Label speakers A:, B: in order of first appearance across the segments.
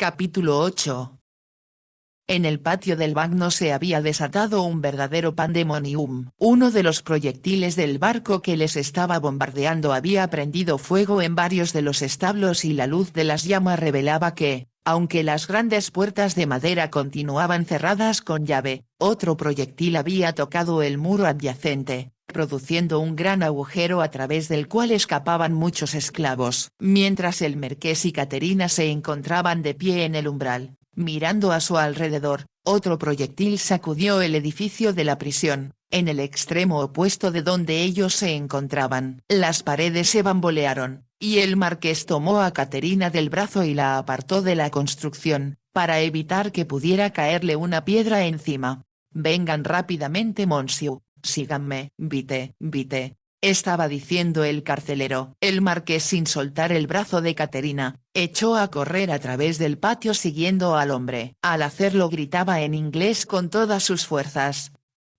A: Capítulo 8. En el patio del Bagno se había desatado un verdadero pandemonium. Uno de los proyectiles del barco que les estaba bombardeando había prendido fuego en varios de los establos y la luz de las llamas revelaba que, aunque las grandes puertas de madera continuaban cerradas con llave, otro proyectil había tocado el muro adyacente, produciendo un gran agujero a través del cual escapaban muchos esclavos. Mientras el marqués y Caterina se encontraban de pie en el umbral, mirando a su alrededor, otro proyectil sacudió el edificio de la prisión, en el extremo opuesto de donde ellos se encontraban. Las paredes se bambolearon, y el marqués tomó a Caterina del brazo y la apartó de la construcción, para evitar que pudiera caerle una piedra encima. «Vengan rápidamente, monsieur, síganme, vite, estaba diciendo el carcelero. El marqués, sin soltar el brazo de Caterina, echó a correr a través del patio siguiendo al hombre. Al hacerlo gritaba en inglés con todas sus fuerzas: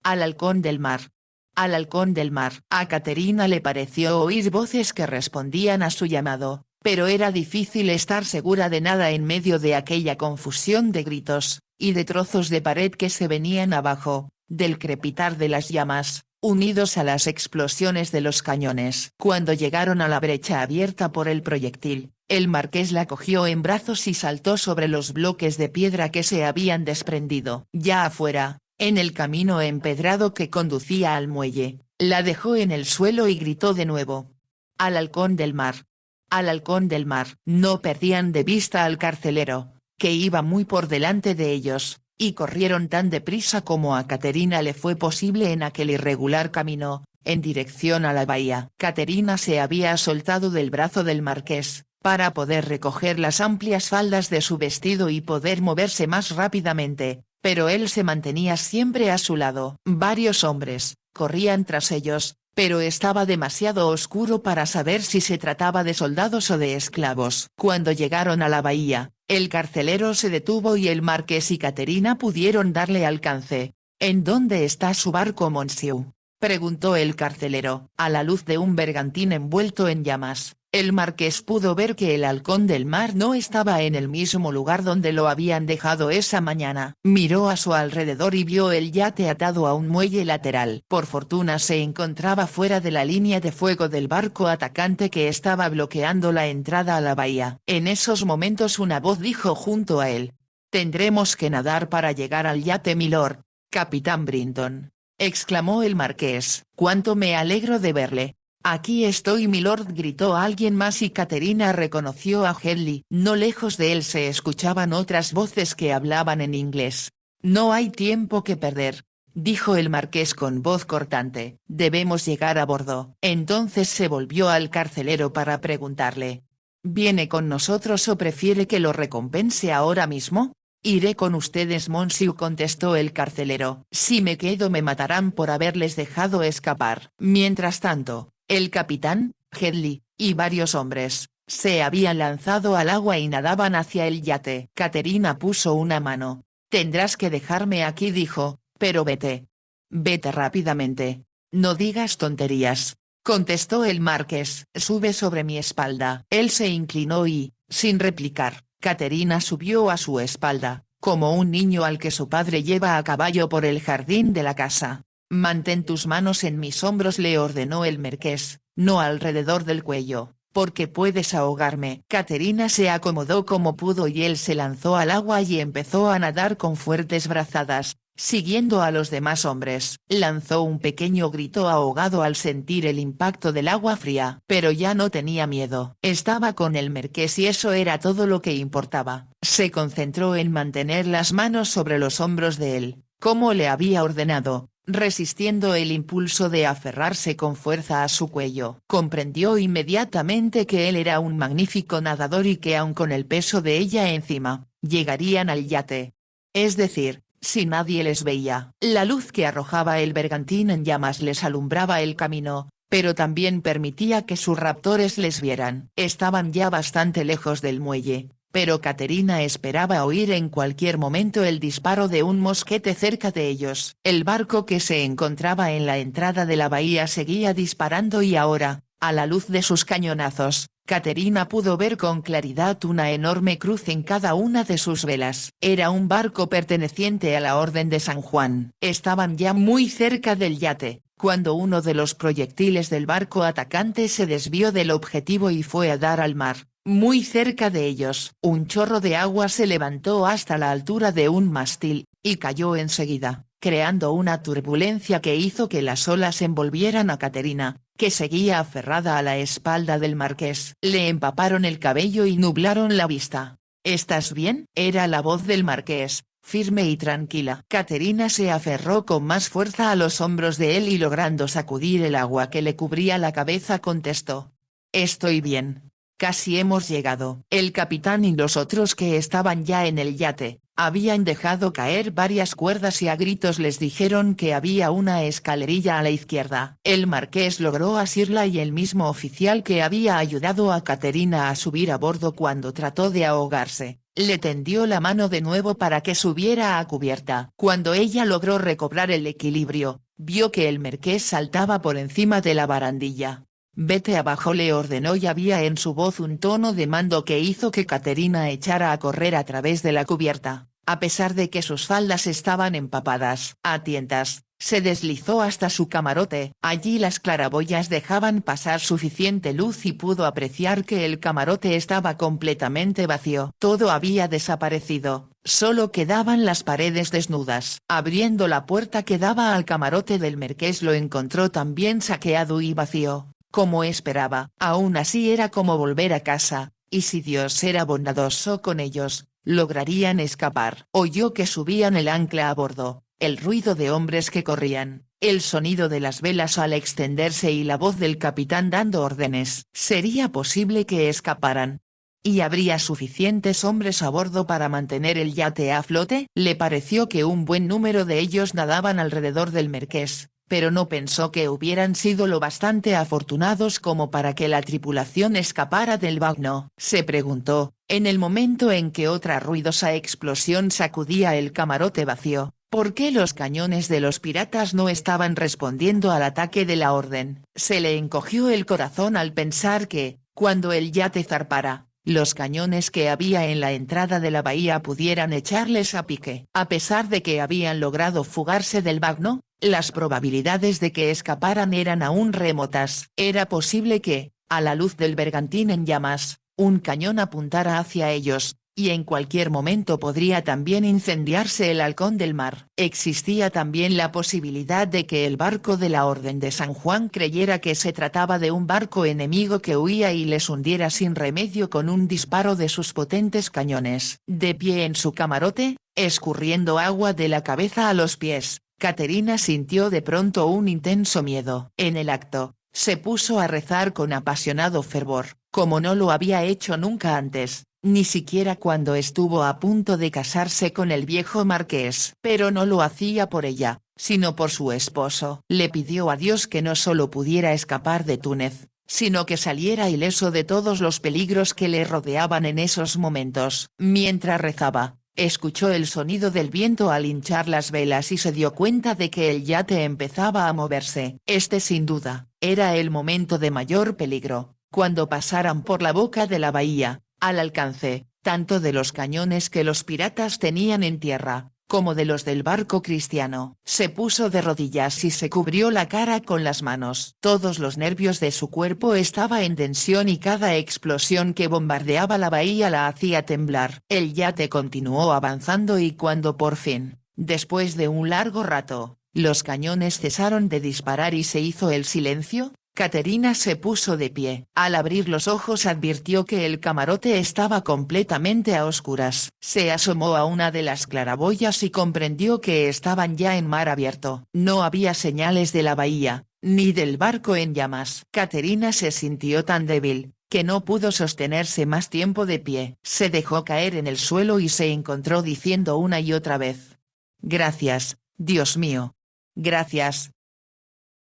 A: «¡Al halcón del mar! ¡Al halcón del mar!». A Caterina le pareció oír voces que respondían a su llamado, pero era difícil estar segura de nada en medio de aquella confusión de gritos, y de trozos de pared que se venían abajo, del crepitar de las llamas, unidos a las explosiones de los cañones. Cuando llegaron a la brecha abierta por el proyectil, el marqués la cogió en brazos y saltó sobre los bloques de piedra que se habían desprendido. Ya afuera, en el camino empedrado que conducía al muelle, la dejó en el suelo y gritó de nuevo: «¡Al halcón del mar! ¡Al halcón del mar!». No perdían de vista al carcelero, que iba muy por delante de ellos, y corrieron tan deprisa como a Caterina le fue posible en aquel irregular camino, en dirección a la bahía. Caterina se había soltado del brazo del marqués, para poder recoger las amplias faldas de su vestido y poder moverse más rápidamente, pero él se mantenía siempre a su lado. Varios hombres corrían tras ellos, pero estaba demasiado oscuro para saber si se trataba de soldados o de esclavos. Cuando llegaron a la bahía, el carcelero se detuvo y el marqués y Caterina pudieron darle alcance. «¿En dónde está su barco, monsieur?», preguntó el carcelero. A la luz de un bergantín envuelto en llamas, el marqués pudo ver que el halcón del mar no estaba en el mismo lugar donde lo habían dejado esa mañana. Miró a su alrededor y vio el yate atado a un muelle lateral. Por fortuna se encontraba fuera de la línea de fuego del barco atacante que estaba bloqueando la entrada a la bahía. En esos momentos una voz dijo junto a él: «Tendremos que nadar para llegar al yate, milord, capitán Brinton», exclamó el marqués. «Cuánto me alegro de verle». «Aquí estoy, milord», gritó alguien más y Caterina reconoció a Headley. No lejos de él se escuchaban otras voces que hablaban en inglés. «No hay tiempo que perder», dijo el marqués con voz cortante. «Debemos llegar a bordo». Entonces se volvió al carcelero para preguntarle: «¿Viene con nosotros o prefiere que lo recompense ahora mismo?». «Iré con ustedes, monsieur», contestó el carcelero. «Si me quedo me matarán por haberles dejado escapar». Mientras tanto, el capitán, Headley, y varios hombres, se habían lanzado al agua y nadaban hacia el yate. Caterina puso una mano. «Tendrás que dejarme aquí», dijo, «pero vete. Vete rápidamente. No digas tonterías», contestó el marqués. «Sube sobre mi espalda». Él se inclinó y, sin replicar, Caterina subió a su espalda, como un niño al que su padre lleva a caballo por el jardín de la casa. «Mantén tus manos en mis hombros», le ordenó el marqués, «no alrededor del cuello, porque puedes ahogarme». Caterina se acomodó como pudo y él se lanzó al agua y empezó a nadar con fuertes brazadas, siguiendo a los demás hombres. Lanzó un pequeño grito ahogado al sentir el impacto del agua fría, pero ya no tenía miedo. Estaba con el marqués y eso era todo lo que importaba. Se concentró en mantener las manos sobre los hombros de él, como le había ordenado, resistiendo el impulso de aferrarse con fuerza a su cuello. Comprendió inmediatamente que él era un magnífico nadador y que aun con el peso de ella encima, llegarían al yate. Es decir, si nadie les veía. La luz que arrojaba el bergantín en llamas les alumbraba el camino, pero también permitía que sus raptores les vieran. Estaban ya bastante lejos del muelle, pero Caterina esperaba oír en cualquier momento el disparo de un mosquete cerca de ellos. El barco que se encontraba en la entrada de la bahía seguía disparando y ahora, A la luz de sus cañonazos, Caterina pudo ver con claridad una enorme cruz en cada una de sus velas. Era un barco perteneciente a la Orden de San Juan. Estaban ya muy cerca del yate, cuando uno de los proyectiles del barco atacante se desvió del objetivo y fue a dar al mar. Muy cerca de ellos, un chorro de agua se levantó hasta la altura de un mástil, y cayó enseguida, creando una turbulencia que hizo que las olas envolvieran a Caterina, que seguía aferrada a la espalda del marqués. Le empaparon el cabello y nublaron la vista. ¿Estás bien? Era la voz del marqués, firme y tranquila. Caterina se aferró con más fuerza a los hombros de él y logrando sacudir el agua que le cubría la cabeza contestó. Estoy bien. Casi hemos llegado. El capitán y los otros que estaban ya en el yate, habían dejado caer varias cuerdas y a gritos les dijeron que había una escalerilla a la izquierda. El marqués logró asirla y el mismo oficial que había ayudado a Caterina a subir a bordo cuando trató de ahogarse, le tendió la mano de nuevo para que subiera a cubierta. Cuando ella logró recobrar el equilibrio, vio que el marqués saltaba por encima de la barandilla. Vete abajo, le ordenó y había en su voz un tono de mando que hizo que Caterina echara a correr a través de la cubierta, a pesar de que sus faldas estaban empapadas. A tientas, se deslizó hasta su camarote. Allí las claraboyas dejaban pasar suficiente luz y pudo apreciar que el camarote estaba completamente vacío. Todo había desaparecido, solo quedaban las paredes desnudas. Abriendo la puerta que daba al camarote del marqués lo encontró también saqueado y vacío. Como esperaba, aún así era como volver a casa, y si Dios era bondadoso con ellos, lograrían escapar. Oyó que subían el ancla a bordo, el ruido de hombres que corrían, el sonido de las velas al extenderse y la voz del capitán dando órdenes. ¿Sería posible que escaparan? ¿Y habría suficientes hombres a bordo para mantener el yate a flote? Le pareció que un buen número de ellos nadaban alrededor del marqués, pero no pensó que hubieran sido lo bastante afortunados como para que la tripulación escapara del bagno. Se preguntó, en el momento en que otra ruidosa explosión sacudía el camarote vacío, ¿por qué los cañones de los piratas no estaban respondiendo al ataque de la Orden? Se le encogió el corazón al pensar que, cuando el yate zarpara, los cañones que había en la entrada de la bahía pudieran echarles a pique. A pesar de que habían logrado fugarse del bagno, las probabilidades de que escaparan eran aún remotas. Era posible que, a la luz del bergantín en llamas, un cañón apuntara hacia ellos, y en cualquier momento podría también incendiarse el halcón del mar. Existía también la posibilidad de que el barco de la Orden de San Juan creyera que se trataba de un barco enemigo que huía y les hundiera sin remedio con un disparo de sus potentes cañones. De pie en su camarote, escurriendo agua de la cabeza a los pies, Caterina sintió de pronto un intenso miedo. En el acto, se puso a rezar con apasionado fervor, como no lo había hecho nunca antes, ni siquiera cuando estuvo a punto de casarse con el viejo marqués. Pero no lo hacía por ella, sino por su esposo. Le pidió a Dios que no solo pudiera escapar de Túnez, sino que saliera ileso de todos los peligros que le rodeaban en esos momentos. Mientras rezaba, escuchó el sonido del viento al hinchar las velas y se dio cuenta de que el yate empezaba a moverse. Este sin duda, era el momento de mayor peligro, cuando pasaran por la boca de la bahía, al alcance, tanto de los cañones que los piratas tenían en tierra, como de los del barco cristiano. Se puso de rodillas y se cubrió la cara con las manos. Todos los nervios de su cuerpo estaban en tensión y cada explosión que bombardeaba la bahía la hacía temblar. El yate continuó avanzando y cuando por fin, después de un largo rato, los cañones cesaron de disparar y se hizo el silencio, Caterina se puso de pie. Al abrir los ojos advirtió que el camarote estaba completamente a oscuras. Se asomó a una de las claraboyas y comprendió que estaban ya en mar abierto. No había señales de la bahía, ni del barco en llamas. Caterina se sintió tan débil, que no pudo sostenerse más tiempo de pie. Se dejó caer en el suelo y se encontró diciendo una y otra vez: «Gracias, Dios mío. Gracias».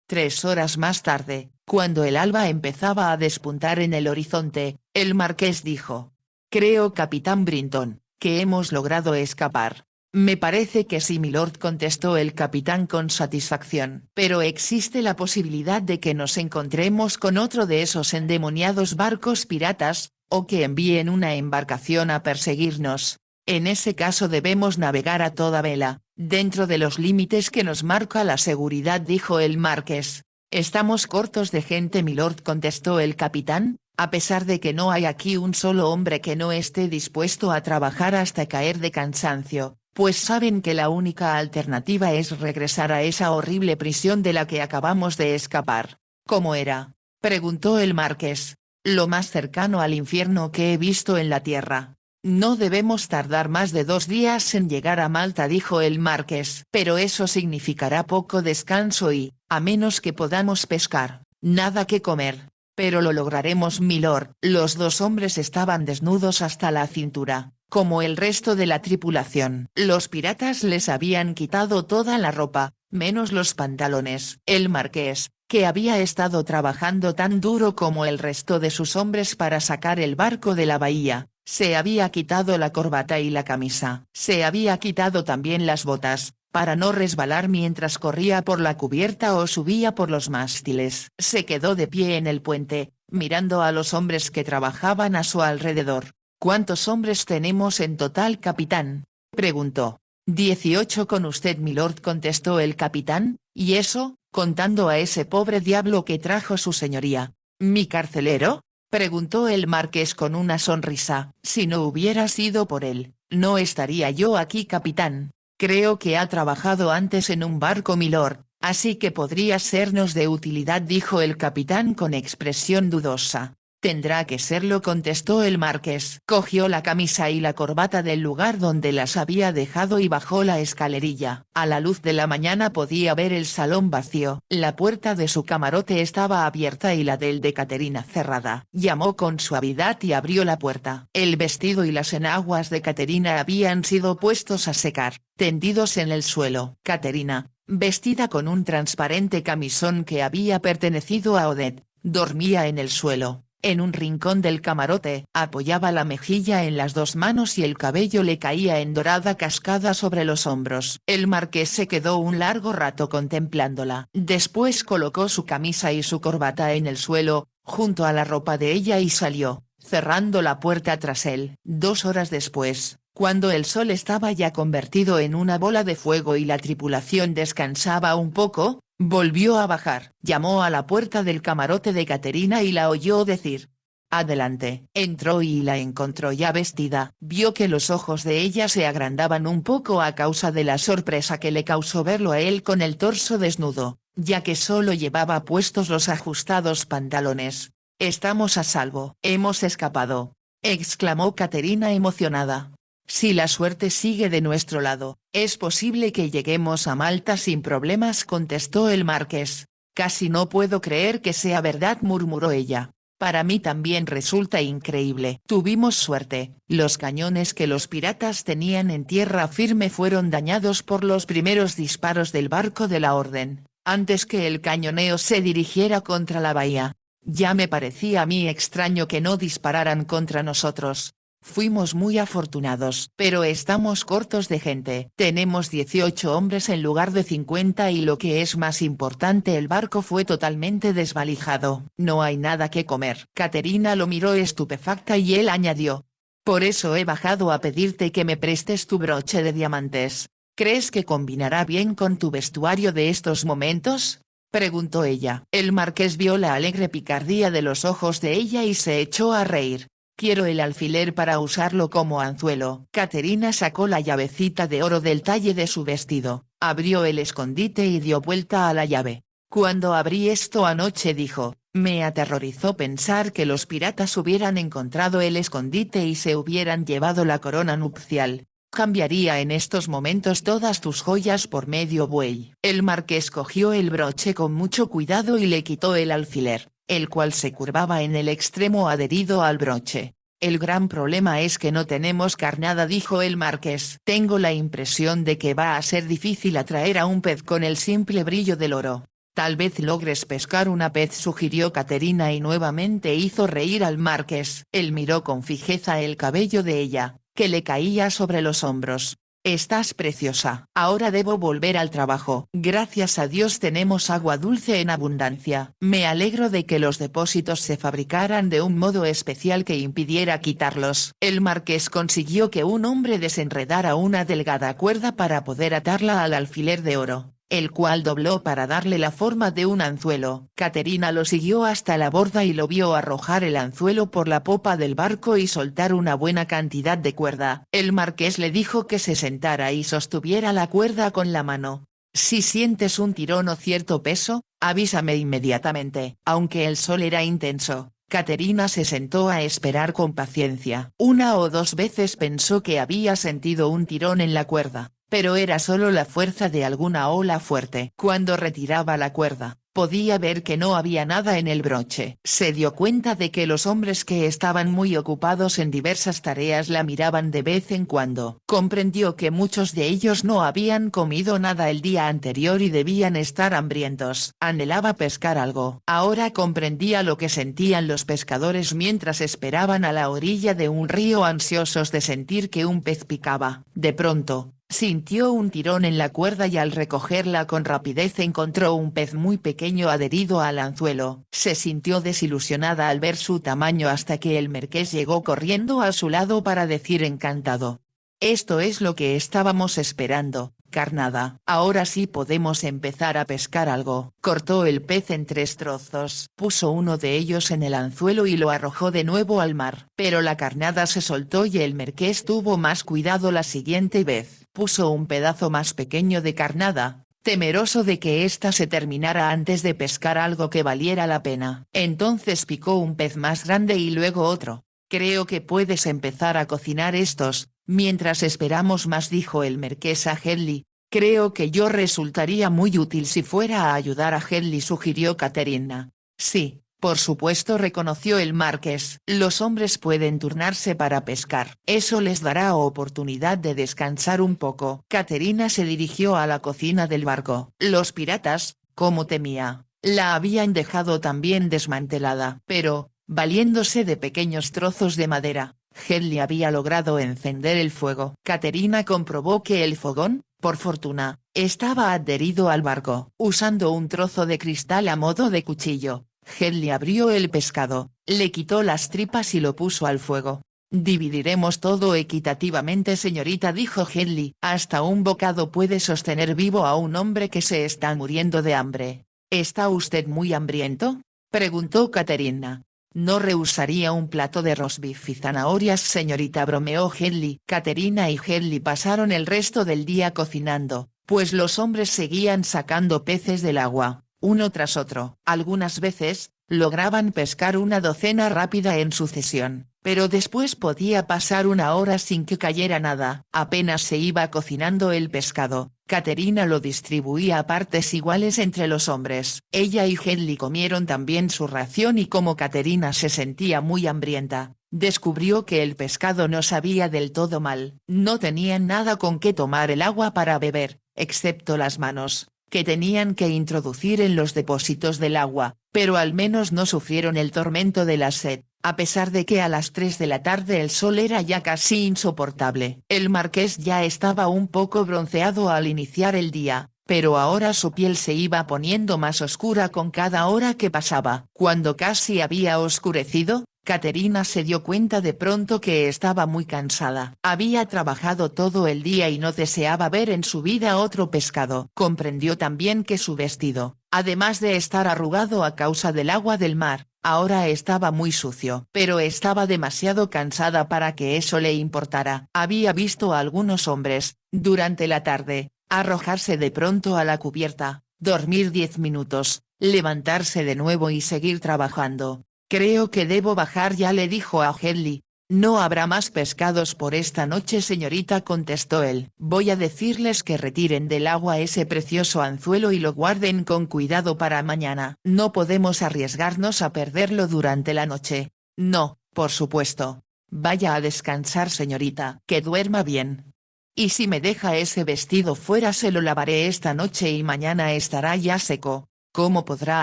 A: 3 horas más tarde, cuando el alba empezaba a despuntar en el horizonte, el marqués dijo: «Creo, capitán Brinton, que hemos logrado escapar. Me parece que sí, milord, contestó el capitán con satisfacción. Pero existe la posibilidad de que nos encontremos con otro de esos endemoniados barcos piratas, o que envíen una embarcación a perseguirnos. En ese caso debemos navegar a toda vela, dentro de los límites que nos marca la seguridad, dijo el marqués. Estamos cortos de gente, milord, contestó el capitán, a pesar de que no hay aquí un solo hombre que no esté dispuesto a trabajar hasta caer de cansancio, pues saben que la única alternativa es regresar a esa horrible prisión de la que acabamos de escapar. ¿Cómo era?, preguntó el marqués. Lo más cercano al infierno que he visto en la tierra. No debemos tardar más de 2 días en llegar a Malta, dijo el marqués. Pero eso significará poco descanso y, a menos que podamos pescar, nada que comer. Pero lo lograremos, milord. Los 2 hombres estaban desnudos hasta la cintura, como el resto de la tripulación. Los piratas les habían quitado toda la ropa, menos los pantalones. El marqués, que había estado trabajando tan duro como el resto de sus hombres para sacar el barco de la bahía, se había quitado la corbata y la camisa. Se había quitado también las botas, para no resbalar mientras corría por la cubierta o subía por los mástiles. Se quedó de pie en el puente, mirando a los hombres que trabajaban a su alrededor. ¿Cuántos hombres tenemos en total, capitán?, preguntó. 18 con usted, milord, contestó el capitán, y eso, contando a ese pobre diablo que trajo su señoría. ¿Mi carcelero?, preguntó el marqués con una sonrisa. Si no hubiera sido por él, no estaría yo aquí, capitán. Creo que ha trabajado antes en un barco, milord, así que podría sernos de utilidad, dijo el capitán con expresión dudosa. Tendrá que serlo, contestó el marqués. Cogió la camisa y la corbata del lugar donde las había dejado y bajó la escalerilla. A la luz de la mañana podía ver el salón vacío. La puerta de su camarote estaba abierta y la del de Caterina cerrada. Llamó con suavidad y abrió la puerta. El vestido y las enaguas de Caterina habían sido puestos a secar, tendidos en el suelo. Caterina, vestida con un transparente camisón que había pertenecido a Odette, dormía en el suelo. En un rincón del camarote, apoyaba la mejilla en las 2 manos y el cabello le caía en dorada cascada sobre los hombros. El marqués se quedó un largo rato contemplándola. Después colocó su camisa y su corbata en el suelo, junto a la ropa de ella, y salió, cerrando la puerta tras él. 2 horas después, cuando el sol estaba ya convertido en una bola de fuego y la tripulación descansaba un poco, volvió a bajar. Llamó a la puerta del camarote de Caterina y la oyó decir: «Adelante». Entró y la encontró ya vestida. Vio que los ojos de ella se agrandaban un poco a causa de la sorpresa que le causó verlo a él con el torso desnudo, ya que solo llevaba puestos los ajustados pantalones. «Estamos a salvo. Hemos escapado», exclamó Caterina emocionada. «Si la suerte sigue de nuestro lado, es posible que lleguemos a Malta sin problemas», contestó el marqués. «Casi no puedo creer que sea verdad», murmuró ella. «Para mí también resulta increíble». Tuvimos suerte. Los cañones que los piratas tenían en tierra firme fueron dañados por los primeros disparos del barco de la Orden, antes que el cañoneo se dirigiera contra la bahía. Ya me parecía a mí extraño que no dispararan contra nosotros. Fuimos muy afortunados. Pero estamos cortos de gente. Tenemos 18 hombres en lugar de 50 y lo que es más importante, el barco fue totalmente desvalijado. No hay nada que comer. Caterina lo miró estupefacta y él añadió: «Por eso he bajado a pedirte que me prestes tu broche de diamantes. ¿Crees que combinará bien con tu vestuario de estos momentos?», preguntó ella. El marqués vio la alegre picardía de los ojos de ella y se echó a reír. «Quiero el alfiler para usarlo como anzuelo». Caterina sacó la llavecita de oro del talle de su vestido, abrió el escondite y dio vuelta a la llave. «Cuando abrí esto anoche», dijo, «me aterrorizó pensar que los piratas hubieran encontrado el escondite y se hubieran llevado la corona nupcial. Cambiaría en estos momentos todas tus joyas por medio buey». El marqués cogió el broche con mucho cuidado y le quitó el alfiler, el cual se curvaba en el extremo adherido al broche. «El gran problema es que no tenemos carnada», dijo el marqués. «Tengo la impresión de que va a ser difícil atraer a un pez con el simple brillo del oro». «Tal vez logres pescar una pez», sugirió Caterina y nuevamente hizo reír al marqués. Él miró con fijeza el cabello de ella, que le caía sobre los hombros. Estás preciosa. Ahora debo volver al trabajo. Gracias a Dios tenemos agua dulce en abundancia. Me alegro de que los depósitos se fabricaran de un modo especial que impidiera quitarlos. El marqués consiguió que un hombre desenredara una delgada cuerda para poder atarla al alfiler de oro, el cual dobló para darle la forma de un anzuelo. Caterina lo siguió hasta la borda y lo vio arrojar el anzuelo por la popa del barco y soltar una buena cantidad de cuerda. El marqués le dijo que se sentara y sostuviera la cuerda con la mano. Si sientes un tirón o cierto peso, avísame inmediatamente. Aunque el sol era intenso, Caterina se sentó a esperar con paciencia. Una o dos veces pensó que había sentido un tirón en la cuerda, pero era solo la fuerza de alguna ola fuerte. Cuando retiraba la cuerda, podía ver que no había nada en el broche. Se dio cuenta de que los hombres que estaban muy ocupados en diversas tareas la miraban de vez en cuando. Comprendió que muchos de ellos no habían comido nada el día anterior y debían estar hambrientos. Anhelaba pescar algo. Ahora comprendía lo que sentían los pescadores mientras esperaban a la orilla de un río ansiosos de sentir que un pez picaba. De pronto, sintió un tirón en la cuerda y al recogerla con rapidez encontró un pez muy pequeño adherido al anzuelo. Se sintió desilusionada al ver su tamaño hasta que el marqués llegó corriendo a su lado para decir encantado: «Esto es lo que estábamos esperando, carnada. Ahora sí podemos empezar a pescar algo». Cortó el pez en 3 trozos. Puso uno de ellos en el anzuelo y lo arrojó de nuevo al mar. Pero la carnada se soltó y el marqués tuvo más cuidado la siguiente vez. Puso un pedazo más pequeño de carnada, temeroso de que ésta se terminara antes de pescar algo que valiera la pena. Entonces picó un pez más grande y luego otro. «Creo que puedes empezar a cocinar estos, mientras esperamos más», dijo el marqués a Hedley. «Creo que yo resultaría muy útil si fuera a ayudar a Hedley», sugirió Caterina. «Sí, por supuesto», reconoció el marqués. «Los hombres pueden turnarse para pescar. Eso les dará oportunidad de descansar un poco». Caterina se dirigió a la cocina del barco. Los piratas, como temía, la habían dejado también desmantelada. Pero, valiéndose de pequeños trozos de madera, Hedley había logrado encender el fuego. Caterina comprobó que el fogón, por fortuna, estaba adherido al barco. Usando un trozo de cristal a modo de cuchillo, Hedley abrió el pescado, le quitó las tripas y lo puso al fuego. «Dividiremos todo equitativamente, señorita», dijo Hedley. «Hasta un bocado puede sostener vivo a un hombre que se está muriendo de hambre». «¿Está usted muy hambriento?», preguntó Caterina. «No rehusaría un plato de roast beef y zanahorias, señorita», bromeó Hedley. Caterina y Hedley pasaron el resto del día cocinando, pues los hombres seguían sacando peces del agua, uno tras otro. Algunas veces, lograban pescar una docena rápida en sucesión, pero después podía pasar una hora sin que cayera nada. Apenas se iba cocinando el pescado, Caterina lo distribuía a partes iguales entre los hombres. Ella y Hedley comieron también su ración y como Caterina se sentía muy hambrienta, descubrió que el pescado no sabía del todo mal. No tenían nada con qué tomar el agua para beber, excepto las manos, que tenían que introducir en los depósitos del agua, pero al menos no sufrieron el tormento de la sed, a pesar de que a las 3 de la tarde el sol era ya casi insoportable. El marqués ya estaba un poco bronceado al iniciar el día, pero ahora su piel se iba poniendo más oscura con cada hora que pasaba. Cuando casi había oscurecido, Caterina se dio cuenta de pronto que estaba muy cansada. Había trabajado todo el día y no deseaba ver en su vida otro pescado. Comprendió también que su vestido, además de estar arrugado a causa del agua del mar, ahora estaba muy sucio. Pero estaba demasiado cansada para que eso le importara. Había visto a algunos hombres, durante la tarde, arrojarse de pronto a la cubierta, dormir 10 minutos, levantarse de nuevo y seguir trabajando. «Creo que debo bajar ya», le dijo a Hedley. «No habrá más pescados por esta noche, señorita», contestó él. «Voy a decirles que retiren del agua ese precioso anzuelo y lo guarden con cuidado para mañana. No podemos arriesgarnos a perderlo durante la noche». «No, por supuesto. Vaya a descansar, señorita. Que duerma bien. Y si me deja ese vestido fuera se lo lavaré esta noche y mañana estará ya seco». «¿Cómo podrá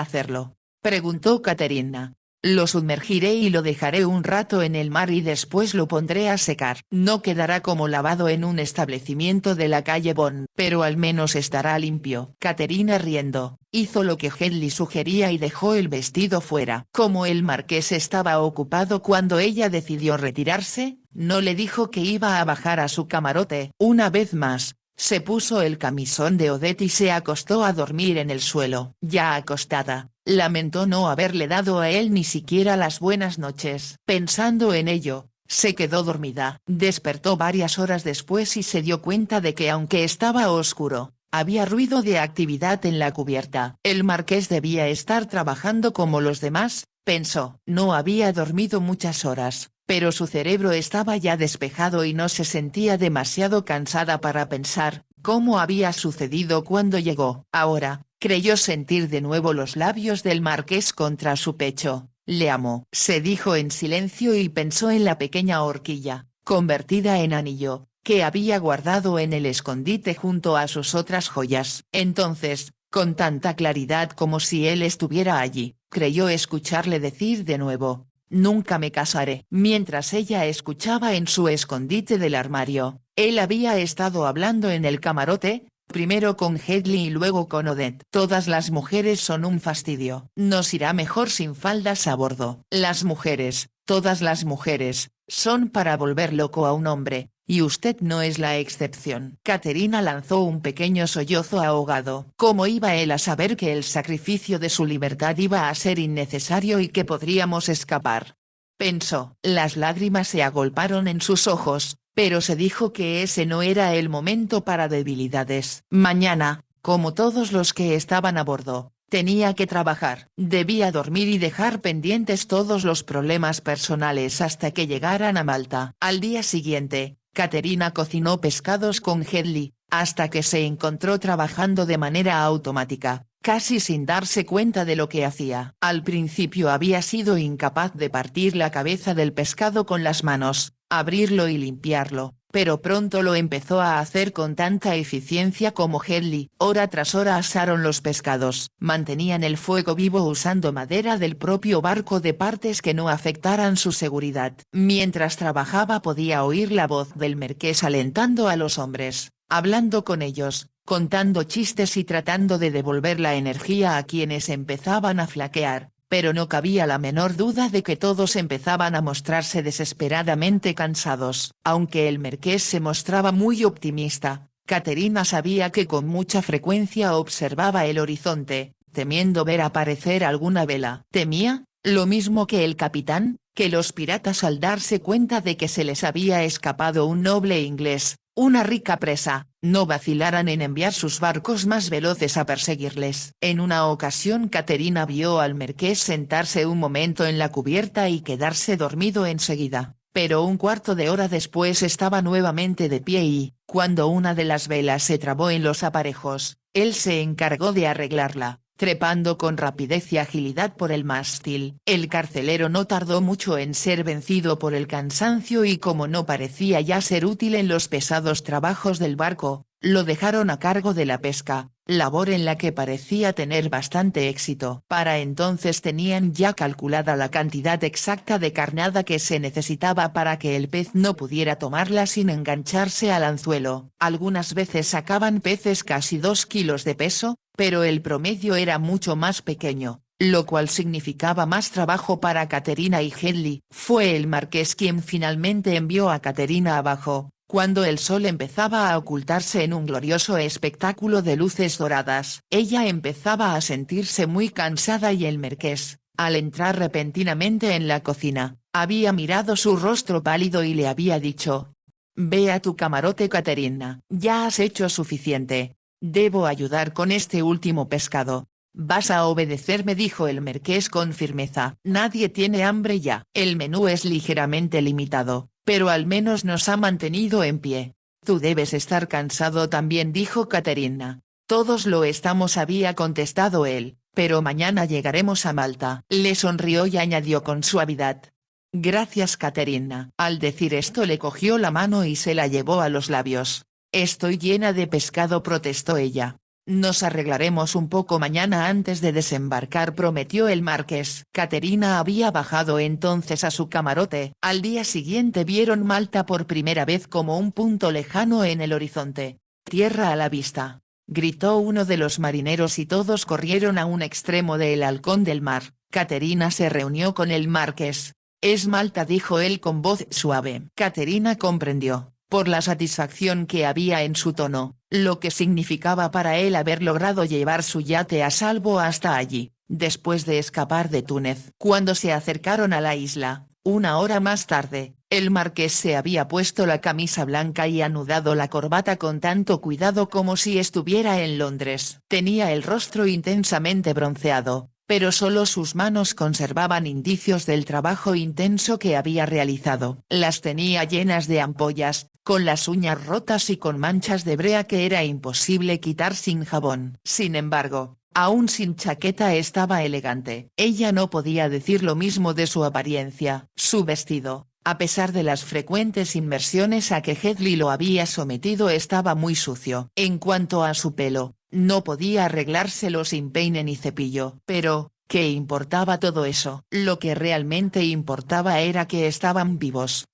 A: hacerlo?», preguntó Caterina. Lo sumergiré y lo dejaré un rato en el mar y después lo pondré a secar. No quedará como lavado en un establecimiento de la calle Bonn, pero al menos estará limpio. Caterina, riendo, hizo lo que Hedley sugería y dejó el vestido fuera. Como el marqués estaba ocupado cuando ella decidió retirarse, no le dijo que iba a bajar a su camarote. Una vez más, se puso el camisón de Odette y se acostó a dormir en el suelo. Ya acostada, lamentó no haberle dado a él ni siquiera las buenas noches. Pensando en ello, se quedó dormida. Despertó varias horas después y se dio cuenta de que aunque estaba oscuro, había ruido de actividad en la cubierta. El marqués debía estar trabajando como los demás, pensó. No había dormido muchas horas, pero su cerebro estaba ya despejado y no se sentía demasiado cansada para pensar cómo había sucedido cuando llegó. Ahora, creyó sentir de nuevo los labios del marqués contra su pecho. Le amo, se dijo en silencio y pensó en la pequeña horquilla, convertida en anillo, que había guardado en el escondite junto a sus otras joyas. Entonces, con tanta claridad como si él estuviera allí, creyó escucharle decir de nuevo: nunca me casaré. Mientras ella escuchaba en su escondite del armario, él había estado hablando en el camarote, primero con Hedley y luego con Odette. Todas las mujeres son un fastidio. Nos irá mejor sin faldas a bordo. Las mujeres, todas las mujeres, son para volver loco a un hombre, y usted no es la excepción. Caterina lanzó un pequeño sollozo ahogado. ¿Cómo iba él a saber que el sacrificio de su libertad iba a ser innecesario y que podríamos escapar? Pensó. Las lágrimas se agolparon en sus ojos, pero se dijo que ese no era el momento para debilidades. Mañana, como todos los que estaban a bordo, tenía que trabajar. Debía dormir y dejar pendientes todos los problemas personales hasta que llegaran a Malta. Al día siguiente, Caterina cocinó pescados con Hedley, hasta que se encontró trabajando de manera automática, casi sin darse cuenta de lo que hacía. Al principio había sido incapaz de partir la cabeza del pescado con las manos, abrirlo y limpiarlo, pero pronto lo empezó a hacer con tanta eficiencia como Hedley. Hora tras hora asaron los pescados. Mantenían el fuego vivo usando madera del propio barco de partes que no afectaran su seguridad. Mientras trabajaba podía oír la voz del marqués alentando a los hombres, hablando con ellos, contando chistes y tratando de devolver la energía a quienes empezaban a flaquear, pero no cabía la menor duda de que todos empezaban a mostrarse desesperadamente cansados. Aunque el marqués se mostraba muy optimista, Caterina sabía que con mucha frecuencia observaba el horizonte, temiendo ver aparecer alguna vela. Temía, lo mismo que el capitán, que los piratas al darse cuenta de que se les había escapado un noble inglés, una rica presa, no vacilaran en enviar sus barcos más veloces a perseguirles. En una ocasión Caterina vio al marqués sentarse un momento en la cubierta y quedarse dormido enseguida, pero un cuarto de hora después estaba nuevamente de pie y, cuando una de las velas se trabó en los aparejos, él se encargó de arreglarla, trepando con rapidez y agilidad por el mástil. El carcelero no tardó mucho en ser vencido por el cansancio y como no parecía ya ser útil en los pesados trabajos del barco, lo dejaron a cargo de la pesca, labor en la que parecía tener bastante éxito. Para entonces tenían ya calculada la cantidad exacta de carnada que se necesitaba para que el pez no pudiera tomarla sin engancharse al anzuelo. Algunas veces sacaban peces casi 2 kilos de peso, pero el promedio era mucho más pequeño, lo cual significaba más trabajo para Caterina y Hedley. Fue el marqués quien finalmente envió a Caterina abajo, cuando el sol empezaba a ocultarse en un glorioso espectáculo de luces doradas. Ella empezaba a sentirse muy cansada y el marqués, al entrar repentinamente en la cocina, había mirado su rostro pálido y le había dicho: «Ve a tu camarote, Caterina, ya has hecho suficiente. Debo ayudar con este último pescado». «Vas a obedecerme», dijo el marqués con firmeza. «Nadie tiene hambre ya. El menú es ligeramente limitado, pero al menos nos ha mantenido en pie». «Tú debes estar cansado también», dijo Caterina. «Todos lo estamos», había contestado él, «pero mañana llegaremos a Malta». Le sonrió y añadió con suavidad: «Gracias, Caterina». Al decir esto le cogió la mano y se la llevó a los labios. «Estoy llena de pescado», protestó ella. Nos arreglaremos un poco mañana antes de desembarcar, prometió el marqués. Caterina había bajado entonces a su camarote. Al día siguiente vieron Malta por primera vez como un punto lejano en el horizonte. «Tierra a la vista», gritó uno de los marineros y todos corrieron a un extremo del halcón del mar. Caterina se reunió con el marqués. «Es Malta», dijo él con voz suave. Caterina comprendió, por la satisfacción que había en su tono, lo que significaba para él haber logrado llevar su yate a salvo hasta allí, después de escapar de Túnez. Cuando se acercaron a la isla, una hora más tarde, el marqués se había puesto la camisa blanca y anudado la corbata con tanto cuidado como si estuviera en Londres. Tenía el rostro intensamente bronceado, pero solo sus manos conservaban indicios del trabajo intenso que había realizado. Las tenía llenas de ampollas, con las uñas rotas y con manchas de brea que era imposible quitar sin jabón. Sin embargo, aún sin chaqueta estaba elegante. Ella no podía decir lo mismo de su apariencia. Su vestido, a pesar de las frecuentes inmersiones a que Headley lo había sometido, estaba muy sucio. En cuanto a su pelo, no podía arreglárselo sin peine ni cepillo. Pero, ¿qué importaba todo eso? Lo que realmente importaba era que estaban vivos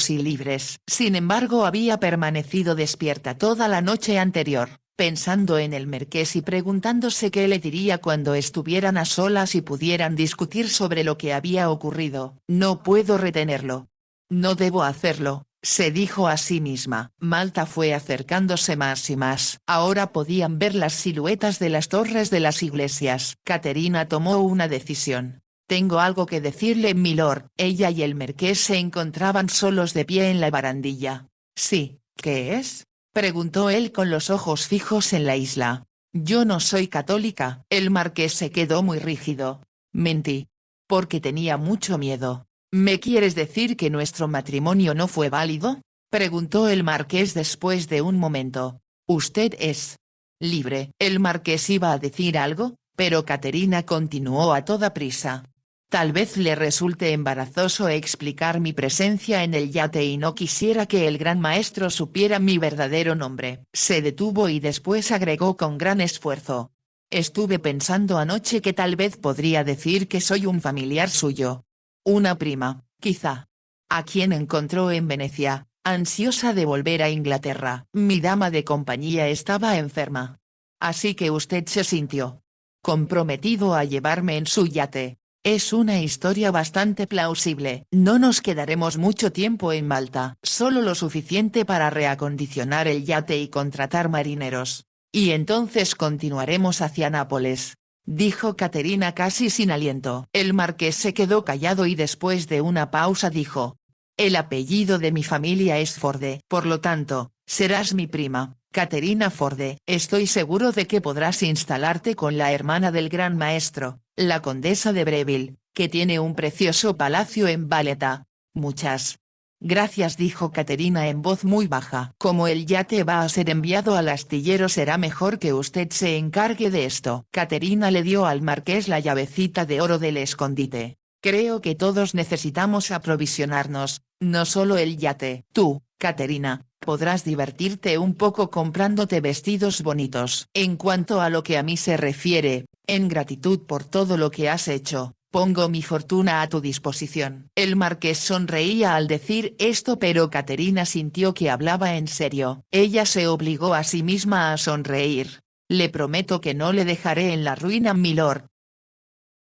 A: y libres. Sin embargo, había permanecido despierta toda la noche anterior, pensando en el marqués y preguntándose qué le diría cuando estuvieran a solas y pudieran discutir sobre lo que había ocurrido. «No puedo retenerlo. No debo hacerlo», se dijo a sí misma. Malta fue acercándose más y más. Ahora podían ver las siluetas de las torres de las iglesias. Caterina tomó una decisión. «Tengo algo que decirle, milord». Ella y el marqués se encontraban solos de pie en la barandilla. «Sí, ¿qué es?», preguntó él con los ojos fijos en la isla. «Yo no soy católica». El marqués se quedó muy rígido. «Mentí. Porque tenía mucho miedo». «¿Me quieres decir que nuestro matrimonio no fue válido?», preguntó el marqués después de un momento. «Usted es libre». El marqués iba a decir algo, pero Caterina continuó a toda prisa. «Tal vez le resulte embarazoso explicar mi presencia en el yate y no quisiera que el gran maestro supiera mi verdadero nombre». Se detuvo y después agregó con gran esfuerzo. «Estuve pensando anoche que tal vez podría decir que soy un familiar suyo. Una prima, quizá. A quien encontró en Venecia, ansiosa de volver a Inglaterra. Mi dama de compañía estaba enferma. Así que usted se sintió comprometido a llevarme en su yate. Es una historia bastante plausible. No nos quedaremos mucho tiempo en Malta. Solo lo suficiente para reacondicionar el yate y contratar marineros. Y entonces continuaremos hacia Nápoles», dijo Caterina casi sin aliento. El marqués se quedó callado y después de una pausa dijo: «El apellido de mi familia es Forde. Por lo tanto, serás mi prima, Caterina Forde. Estoy seguro de que podrás instalarte con la hermana del gran maestro, la condesa de Breville, que tiene un precioso palacio en Valletta». «Muchas gracias», dijo Caterina en voz muy baja. «Como el yate va a ser enviado al astillero, será mejor que usted se encargue de esto». Caterina le dio al marqués la llavecita de oro del escondite. «Creo que todos necesitamos aprovisionarnos, no solo el yate. Tú, Caterina, podrás divertirte un poco comprándote vestidos bonitos. En cuanto a lo que a mí se refiere, en gratitud por todo lo que has hecho, pongo mi fortuna a tu disposición». El marqués sonreía al decir esto, pero Caterina sintió que hablaba en serio. Ella se obligó a sí misma a sonreír. «Le prometo que no le dejaré en la ruina, milord»,